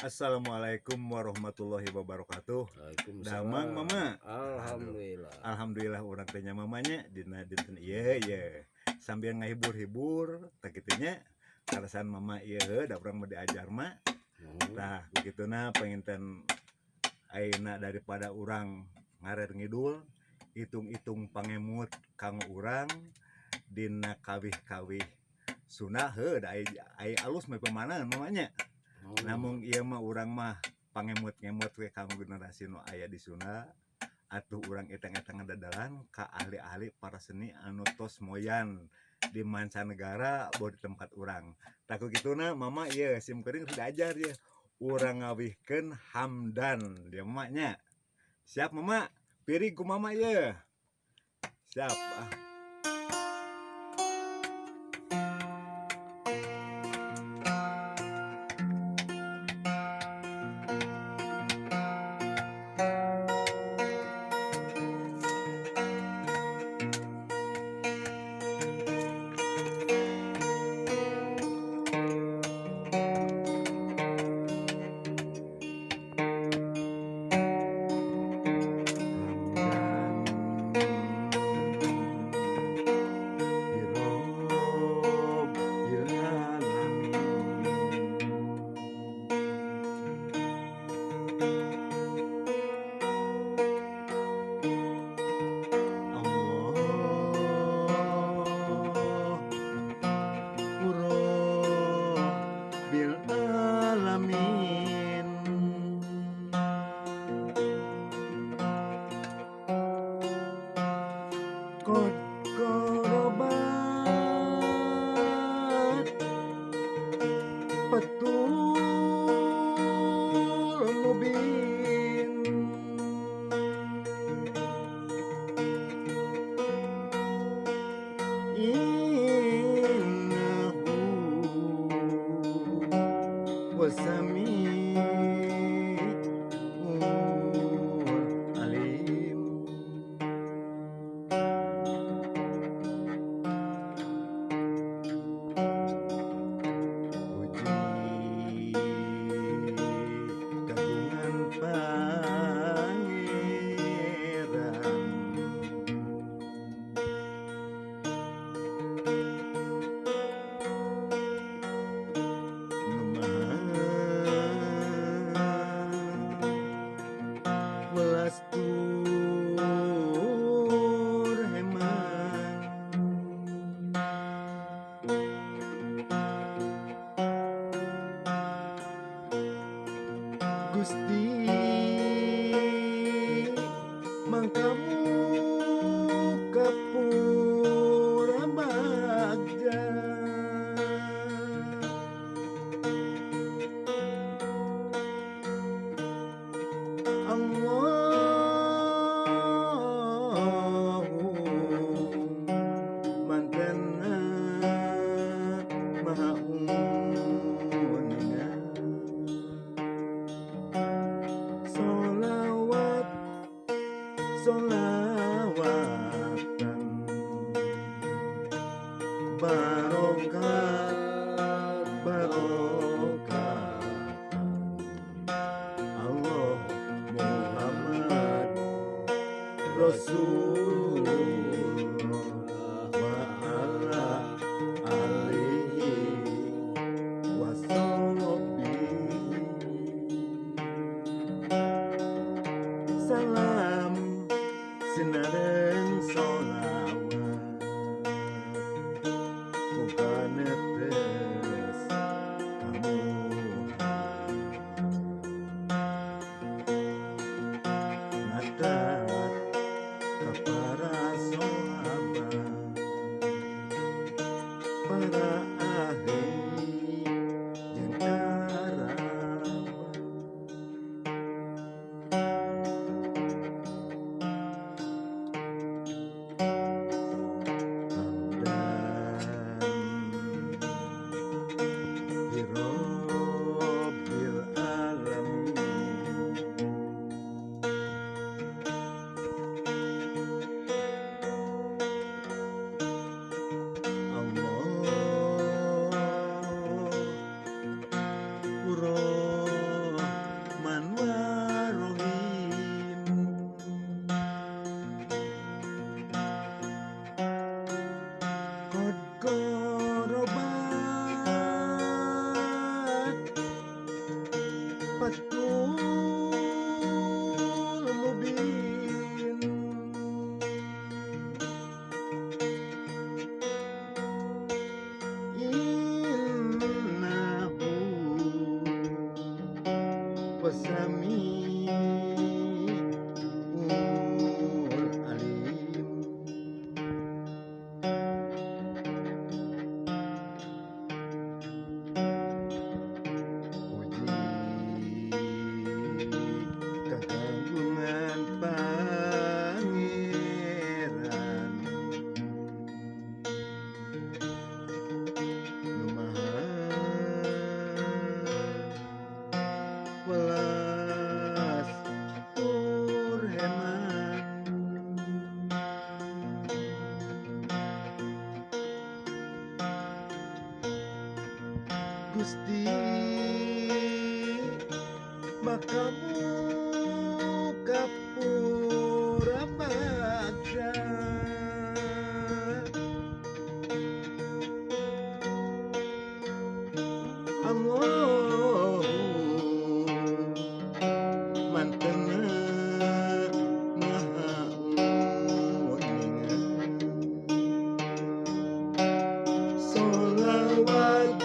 Assalamualaikum warahmatullahi wabarakatuh. Damang Waalaikumsalam. mama. Alhamdulillah. Alhamdulillah urang teh nya mamanya dina dinten ieu ye. Sambil ngahibur-hibur tak kitu nya. Karasan mama ieu da urang mah diajar mah. Tah begituna penginten ayeuna daripada urang ngarer ngidul hitung-hitung pangemut kanggo urang dina kawih-kawih sunah heuh da ai alus mah pemana mamanya. Namun ieu mah urang mah pangemut-ngemut we kanggo generasi nu aya di Sunda atuh urang etang-etang ngadadalan ka ahli-ahli para seni anu tos moyan di mancanegara bawa di tempat urang. Taku kituna mama ieu sim kuring diajar ye. Urang ngawihkeun hamdan dia mamanya. Siap mama? Piring ku mama ieu. Siap. Kod korobat petul mubin innahu wasami alim. Kagungan pangeran welas tur heman Gusti mangkamu kapura bagja Allahu mantena maha unina solawat solawatan barokat barokatan Allah Muhammad Rasulullah wa ala alihi washabbihi. Salam sinareng solawat muga netes kamu mata ka para sahabat para ahli jeung karabat hamdan Fathul Mubin innahu wasami'ul alim. Puji kagungan Pangeran Nu Maha Welas tur Heman. Gusti makamu kapura baksa Allahu mantena maha uningan. Solawat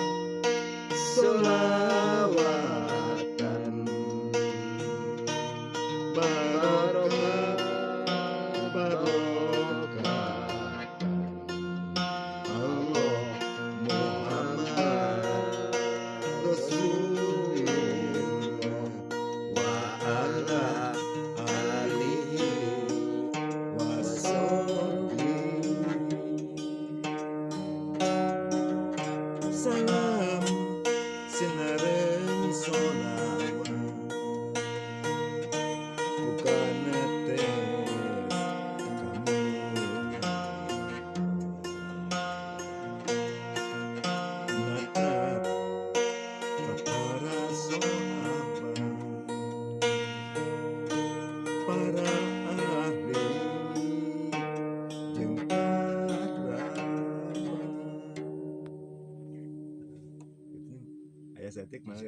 solawatan barokah barokatan Allah Muhammad Rasulullah wa ala alihi wa sahbihi. Salam sinareng solawat bukan tes kamu nakat ka para sahabat para ahli jeung kerabat. Aya saeutik mah